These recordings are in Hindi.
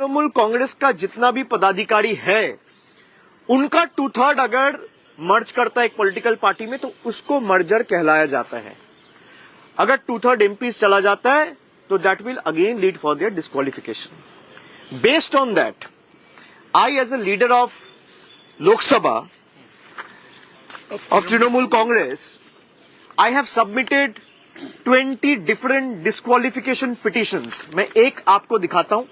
तृणमूल कांग्रेस का जितना भी पदाधिकारी है उनका 2/3 अगर मर्ज करता है एक पॉलिटिकल पार्टी में तो उसको मर्जर कहलाया जाता है। अगर 2/3 एमपीज चला जाता है तो that will again lead for their disqualification. Based on that I as a leader of Lok Sabha of Trinamool Congress, I have submitted 20 different disqualification petitions. मैं एक आपको दिखाता हूं।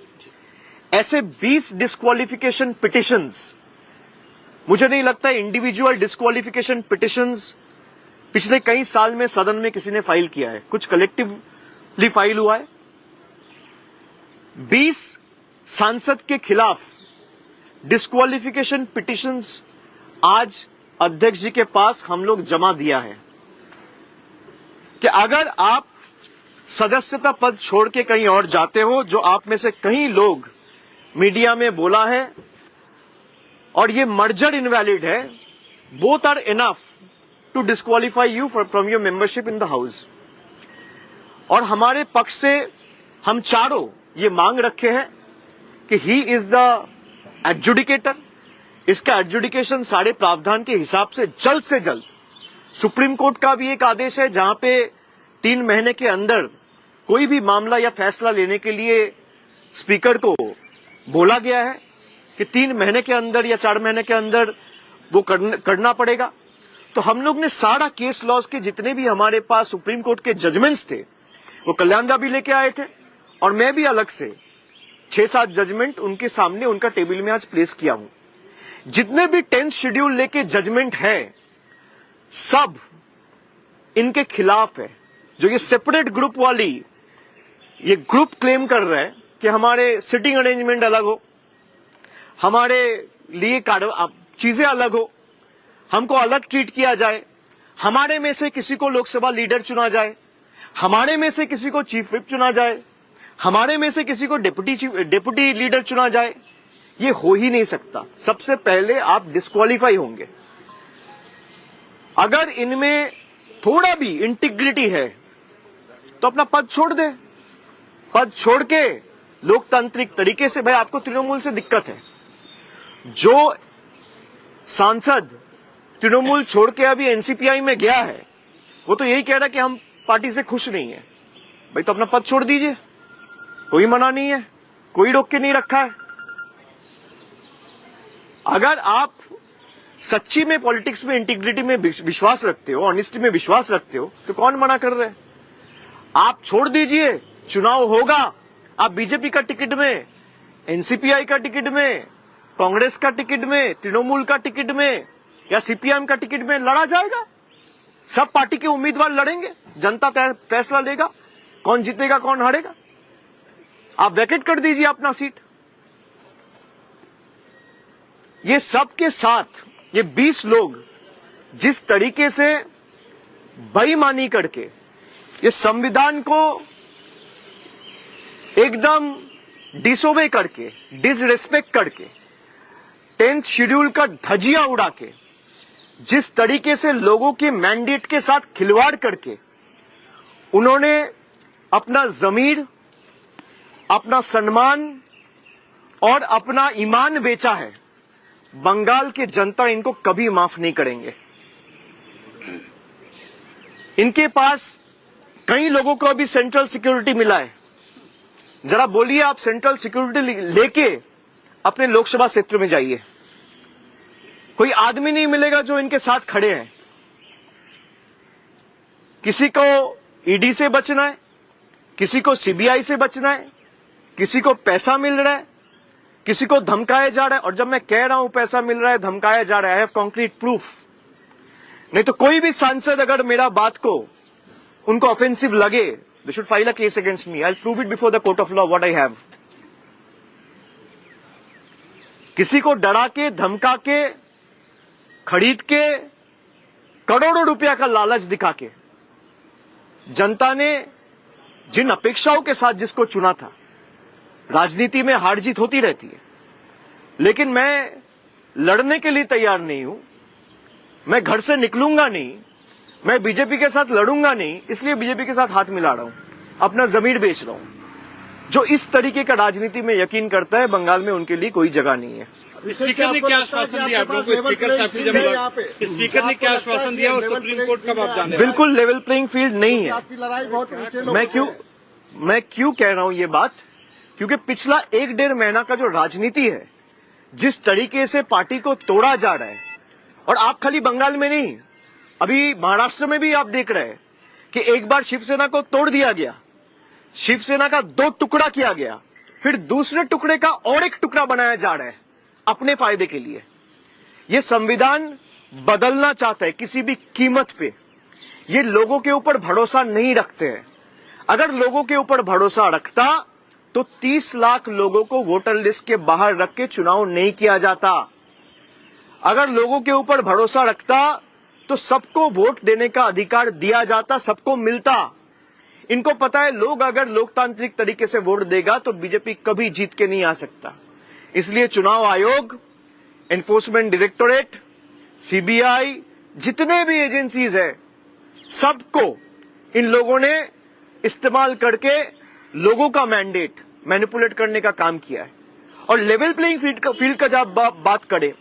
ऐसे 20 disqualification petitions, मुझे नहीं लगता इंडिविजुअल डिस्क्वालिफिकेशन पिटिशंस पिछले कई साल में सदन में किसी ने फाइल किया है। कुछ कलेक्टिवली फाइल हुआ है। 20 सांसद के खिलाफ डिस्क्वालिफिकेशन पिटिशंस आज अध्यक्ष जी के पास हम लोग जमा दिया है कि अगर आप सदस्यता पद छोड़ के कहीं और जाते हो, जो आप में से कई लोग मीडिया में बोला है, और ये मर्जर इनवैलिड है, both are enough to disqualify you from your membership in the house. और हमारे पक्ष से हम चारों ये मांग रखे हैं कि ही इज द एडजुडिकेटर। इसका एडजुडिकेशन सारे प्रावधान के हिसाब से जल्द सुप्रीम कोर्ट का भी एक आदेश है जहां पे 3 महीने के अंदर कोई भी मामला या फैसला लेने के लिए स्पीकर को बोला गया है कि 3 महीने के अंदर या 4 महीने के अंदर वो करना पड़ेगा। तो हम लोग ने सारा केस लॉज के जितने भी हमारे पास सुप्रीम कोर्ट के जजमेंट्स थे वो कल्याण दा भी लेके आए थे, और मैं भी अलग से 6-7 जजमेंट उनके सामने उनका टेबल में आज प्लेस किया हूं। जितने भी 10th शेड्यूल लेके जजमेंट है सब इनके खिलाफ है। जो ये सेपरेट ग्रुप वाली ये ग्रुप क्लेम कर रहा है कि हमारे सिटिंग अरेंजमेंट अलग हो, हमारे लिए चीजें अलग हो, हमको अलग ट्रीट किया जाए, हमारे में से किसी को लोकसभा लीडर चुना जाए, हमारे में से किसी को चीफ विप चुना जाए, हमारे में से किसी को डेप्यूटी लीडर चुना जाए, ये हो ही नहीं सकता। सबसे पहले आप डिस्क्वालीफाई होंगे। अगर इनमें थोड़ा भी इंटीग्रिटी है तो अपना पद छोड़ दे। पद छोड़ के लोकतांत्रिक तरीके से, भाई आपको तृणमूल से दिक्कत है, जो सांसद तृणमूल छोड़ के अभी एनसीपीआई में गया है वो तो यही कह रहा है कि हम पार्टी से खुश नहीं है। भाई तो अपना पद छोड़ दीजिए, कोई मना नहीं है, कोई रोक के नहीं रखा है। अगर आप सच्ची में पॉलिटिक्स में इंटीग्रिटी में विश्वास रखते हो, ऑनेस्टी में विश्वास रखते हो, तो कौन मना कर रहे हैं? आप छोड़ दीजिए, चुनाव होगा, आप बीजेपी का टिकट में, एनसीपीआई का टिकट में, कांग्रेस का टिकट में, तृणमूल का टिकट में या सीपीएम का टिकट में लड़ा जाएगा। सब पार्टी के उम्मीदवार लड़ेंगे, जनता फैसला लेगा कौन जीतेगा कौन हारेगा। आप वैकेट कर दीजिए अपना सीट। ये सब के साथ ये 20 लोग जिस तरीके से बेईमानी करके ये संविधान को एकदम डिसोबे करके, डिसरेस्पेक्ट करके, 10th शेड्यूल का धजिया उड़ा के, जिस तरीके से लोगों के मैंडेट के साथ खिलवाड़ करके उन्होंने अपना जमीर, अपना सम्मान और अपना ईमान बेचा है, बंगाल की जनता इनको कभी माफ नहीं करेंगे। इनके पास कई लोगों को अभी सेंट्रल सिक्योरिटी मिला है। जरा बोलिए, आप सेंट्रल सिक्योरिटी लेके अपने लोकसभा क्षेत्र में जाइए, कोई आदमी नहीं मिलेगा जो इनके साथ खड़े हैं। किसी को ईडी से बचना है, किसी को सीबीआई से बचना है, किसी को पैसा मिल रहा है, किसी को धमकाया जा रहा है। और जब मैं कह रहा हूं पैसा मिल रहा है, धमकाया जा रहा है, आई हैव कॉन्क्रीट प्रूफ। नहीं तो कोई भी सांसद अगर मेरा बात को उनको ऑफेंसिव लगे, they should file a case against me, I will prove it before the court of law what I have. किसी को डरा के, धमका के, खरीद के, करोड़ों रुपया का लालच दिखा के जनता ने जिन अपेक्षाओं के साथ जिसको चुना था, राजनीति में हार जीत होती रहती है, लेकिन मैं लड़ने के लिए तैयार नहीं हूं। मैं घर से निकलूंगा नहीं, मैं बीजेपी के साथ लड़ूंगा नहीं, इसलिए बीजेपी के साथ हाथ मिला रहा हूं, अपना जमीर बेच रहा हूं। जो इस तरीके का राजनीति में यकीन करता है, बंगाल में उनके लिए कोई जगह नहीं है। स्पीकर ने क्या आश्वासन दिया आप लोगों को? स्पीकर साहब से जब स्पीकर ने क्या आश्वासन दिया और सुप्रीम कोर्ट कब आप जाने? बिल्कुल लेवल प्लेइंग फील्ड नहीं है। मैं क्यों कह रहा हूं ये बात? क्योंकि पिछला 1-1.5 महीना का जो राजनीति है, जिस तरीके से पार्टी को तोड़ा जा रहा है, और आप खाली बंगाल में नहीं, अभी महाराष्ट्र में भी आप देख रहे हैं कि एक बार शिवसेना को तोड़ दिया गया, शिवसेना का 2 टुकड़ा किया गया, फिर दूसरे टुकड़े का और एक टुकड़ा बनाया जा रहा है अपने फायदे के लिए। यह संविधान बदलना चाहता है किसी भी कीमत पे। ये लोगों के ऊपर भरोसा नहीं रखते हैं। अगर लोगों के ऊपर भरोसा रखता तो 30 लाख लोगों को वोटर लिस्ट के बाहर रख के चुनाव नहीं किया जाता। अगर लोगों के ऊपर भरोसा रखता तो सबको वोट देने का अधिकार दिया जाता, सबको मिलता। इनको पता है लोग अगर लोकतांत्रिक तरीके से वोट देगा तो बीजेपी कभी जीत के नहीं आ सकता। इसलिए चुनाव आयोग, एनफोर्समेंट डायरेक्टोरेट, सीबीआई, जितने भी एजेंसीज है, सबको इन लोगों ने इस्तेमाल करके लोगों का मैंडेट मैनिपुलेट करने का काम किया है। और लेवल प्लेइंग फील्ड का जब बात करें,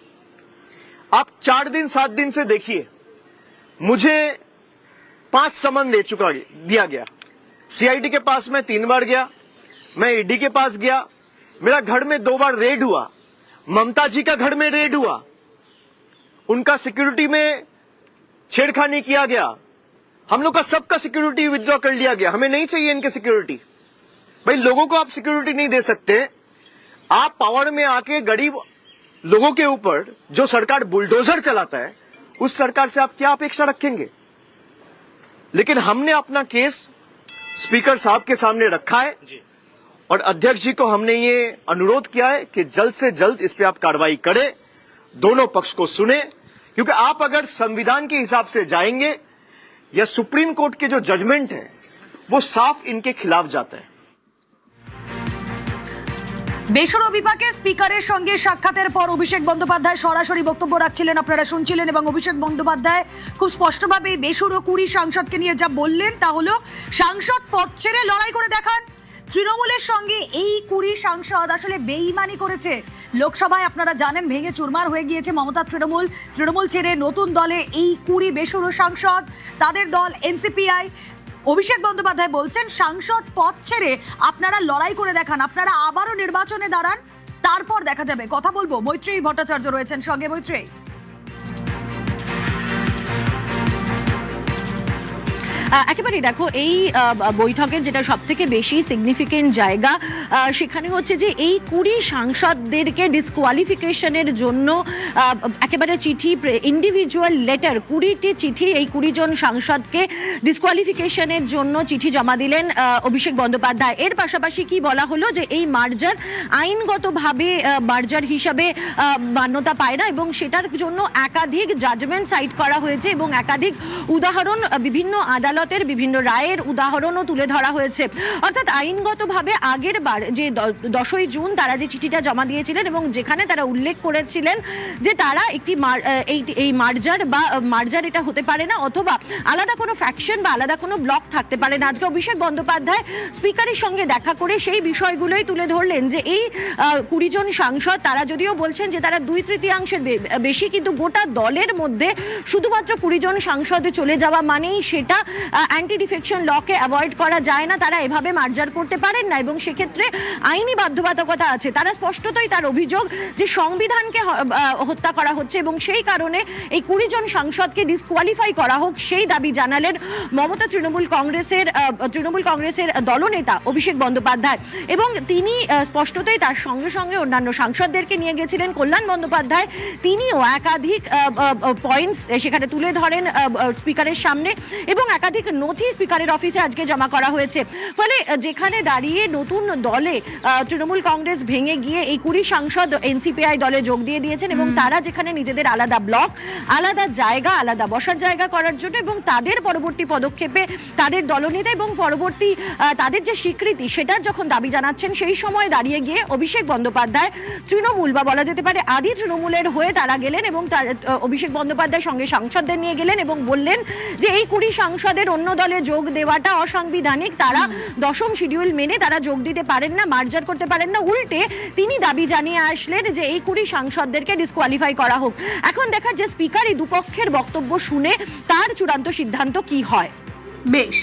आप 4 दिन 7 दिन से देखिए, मुझे 5 समन दिया गया। सीआईडी के पास मैं 3 बार गया, मैं ईडी के पास गया, मेरा घर में 2 बार रेड हुआ, ममता जी का घर में रेड हुआ, उनका सिक्योरिटी में छेड़खानी किया गया, हम लोग का सबका सिक्योरिटी विथड्रॉ कर लिया गया। हमें नहीं चाहिए इनके सिक्योरिटी। भाई लोगों को आप सिक्योरिटी नहीं दे सकते, आप पावर में आके गरीब लोगों के ऊपर जो सरकार बुलडोजर चलाता है, उस सरकार से आप क्या अपेक्षा रखेंगे? लेकिन हमने अपना केस स्पीकर साहब के सामने रखा है और अध्यक्ष जी को हमने ये अनुरोध किया है कि जल्द से जल्द इस पे आप कार्रवाई करें, दोनों पक्ष को सुने। क्योंकि आप अगर संविधान के हिसाब से जाएंगे या सुप्रीम कोर्ट के जो जजमेंट है वो साफ इनके खिलाफ जाता है। বেসরো বিভাগে স্পিকারের সঙ্গে সাক্ষাতের পর অভিষেক বন্দ্যোপাধ্যায় সরাসরি বক্তব্য রাখছিলেন, আপনারা শুনছিলেন, এবং অভিষেক বন্দ্যোপাধ্যায় খুব স্পষ্টভাবে বেসরো 20 সাংসদকে নিয়ে যা বললেন তা হলো সাংসদ পদ ছেড়ে লড়াই করে দেখান। তৃণমূলের সঙ্গে এই 20 সাংসদ আসলে বেইমানি করেছে। লোকসভায় আপনারা জানেন ভেঙে চুরমার হয়ে গিয়েছে মমতা তৃণমূল ছেড়ে নতুন দলে এই 20 বেসরো সাংসদ, তাদের দল এনসিপিআই। অভিষেক বন্দ্যোপাধ্যায় বলছেন সাংসদ পদ ছেড়ে আপনারা লড়াই করে দেখান, আপনারা আবারও নির্বাচনে দাঁড়ান, তারপর দেখা যাবে। কথা বলবো, মৈত্রেয়ী ভট্টাচার্য রয়েছেন সঙ্গে। মৈত্রেয়ী, একেবারে দেখো, এই বৈঠকের যেটা সব থেকে বেশি সিগনিফিকেন্ট জায়গা সেখানে হচ্ছে যে এই 20 সাংসদদেরকে ডিসকোয়ালিফিকেশনের জন্য একেবারে চিঠি, ইন্ডিভিজুয়াল লেটার, 20টি চিঠি এই 20 জন সাংসদকে ডিসকোয়ালিফিকেশনের জন্য চিঠি জমা দিলেন অভিষেক বন্দ্যোপাধ্যায়। এর পাশাপাশি কি বলা হলো যে এই মার্জার আইনগতভাবে মার্জার হিসাবে মান্যতা পায় না এবং সেটার জন্য একাধিক জাজমেন্ট সাইট করা হয়েছে এবং একাধিক উদাহরণ, বিভিন্ন আদালত বিভিন্ন রায়ের উদাহরণও তুলে ধরা হয়েছে। অর্থাৎ আইনগতভাবে আগের বার যে 10ই জুন তারা যে চিঠিটা জমা দিয়েছিলেন এবং যেখানে তারা উল্লেখ করেছিলেন যে তারা একটি এই মার্জার এটা হতে পারে না, অথবা আলাদা কোনো ফ্যাকশন বা আলাদা কোনো ব্লক থাকতে পারে না। আজকে অভিষেক বন্দ্যোপাধ্যায় স্পিকারের সঙ্গে দেখা করে সেই বিষয়গুলোই তুলে ধরলেন যে এই 20 জন সাংসদ, তারা যদিও বলছেন যে তারা 2/3 বেশি, কিন্তু গোটা দলের মধ্যে শুধুমাত্র 20 জন সাংসদ চলে যাওয়া মানেই সেটা অ্যান্টি ডিফেকশন লকে অ্যাভয়েড করা যায় না, তারা এভাবে মার্জার করতে পারেন না এবং সেক্ষেত্রে আইনি বাধ্যবাধকতা আছে। তারা স্পষ্টতই তার অভিযোগ যে সংবিধানকে হত্যা করা হচ্ছে এবং সেই কারণে এই 20 জন সাংসদকে ডিসকোয়ালিফাই করা হোক, সেই দাবি জানালেন মমতা তৃণমূল কংগ্রেসের দলনেতা অভিষেক বন্দ্যোপাধ্যায়। এবং তিনি স্পষ্টতই তার সঙ্গে সঙ্গে অন্যান্য সাংসদদেরকে নিয়ে গেছিলেন। কল্যাণ বন্দ্যোপাধ্যায় তিনিও একাধিক পয়েন্টস সেখানে তুলে ধরেন স্পিকারের সামনে এবং একাধিক নথি স্পিকারের অফিসে আজকে জমা করা হয়েছে। ফলে যেখানে দাঁড়িয়ে নতুন দলে তৃণমূল কংগ্রেস ভেঙে গিয়ে এই 20 সাংসদ এনসিপিআই দলে যোগ দিয়ে দিয়েছেন এবং তারা যেখানে নিজেদের আলাদা ব্লক, আলাদা জায়গা, আলাদা বসার জায়গা করার জন্য এবং তাদের পরবর্তী পদক্ষেপে তাদের দলনেতা এবং পরবর্তী তাদের যে স্বীকৃতি সেটার যখন দাবি জানাচ্ছেন, সেই সময় দাঁড়িয়ে গিয়ে অভিষেক বন্দ্যোপাধ্যায় তৃণমূল বা বলা যেতে পারে আদি তৃণমূলের হয়ে তারা গেলেন এবং অভিষেক বন্দ্যোপাধ্যায় সঙ্গে সাংসদদের নিয়ে গেলেন এবং বললেন যে এই 20 সাংসদের দলের অন্য দলে যোগ দেওয়াটা অসাংবিধানিক। তারা দশম শিডিউল মেনে তারা যোগ দিতে পারেন না, মার্জার করতে পারেন না। উল্টে তিনি দাবি জানিয়ে আসলেন যে এই 20 সাংসদদেরকে ডিসকোয়ালিফাই করা হোক। এখন দেখার যে স্পিকার এই দুপক্ষের বক্তব্য শুনে তার চূড়ান্ত সিদ্ধান্ত কি হয়। বেশ।